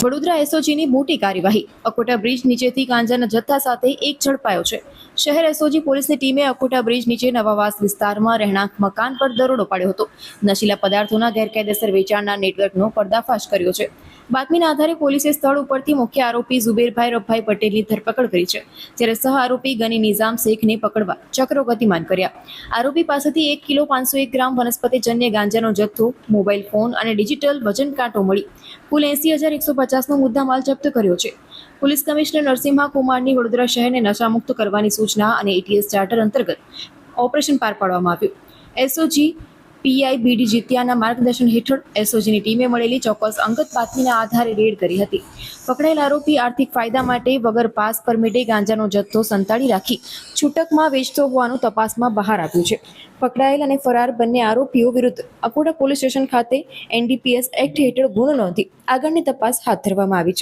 વડોદરા એસઓજીની મોટી કાર્યવાહી. અકોટા બ્રિજ નીચેથી ગાંજાના જથ્થા સાથે એક ઝડપાયો છે. શહેર એસઓજી પોલીસની ટીમે અકોટા બ્રિજ નીચે નવાવાસ વિસ્તારમાં રહેણાંક મકાન પર દરોડો પાડ્યો હતો. નશીલા પદાર્થોના ગેરકાયદેસર વેચાણના નેટવર્કનો પર્દાફાશ કર્યો છે. બાતમીના આધારે પોલીસે સ્થળ ઉપરથી મુખ્ય આરોપી ઝુબેરભાઈ રફભાઈ પટેલની ધરપકડ કરી છે, જ્યારે સહ આરોપી ગની નિઝામ શેખને પકડવા ચક્રો ગતિમાન કર્યા. આરોપી પાસેથી 1 કિલો 501 ગ્રામ વનસ્પતિજન્ય ગાંજાનો જથ્થો, મોબાઈલ ફોન અને ડિજિટલ વજન કાંટો મળી કુલ 80,150નો મુદ્દામાલ જપ્ત કર્યો છે. પોલીસ કમિશનર નરસિંહા કુમારની વડોદરા શહેરને નશામુક્ત કરવાની સૂચના અને એટીએસ ચાર્ટર અંતર્ગત ઓપરેશન પાર પાડવામાં આવ્યું. એસઓજી પીઆઈ બીડી જીત્યાના માર્ગદર્શન હેઠળ એસઓજીની ટીમે મળેલી ચોક્કસ અંગત બાતમીના આધારે રેડ કરી હતી. પકડાયેલ આરોપી આર્થિક ફાયદા માટે વગર પાસ પરમિટે ગાંજાનો જથ્થો સંતાડી રાખી છૂટકમાં વેચતો હોવાનું તપાસમાં બહાર આવ્યું છે. પકડાયેલ અને ફરાર બંને આરોપીઓ વિરુદ્ધ અકોટા પોલીસ સ્ટેશન ખાતે એનડીપીએસ એક્ટ હેઠળ ગુનો નોંધી આગળની તપાસ હાથ ધરવામાં આવી છે.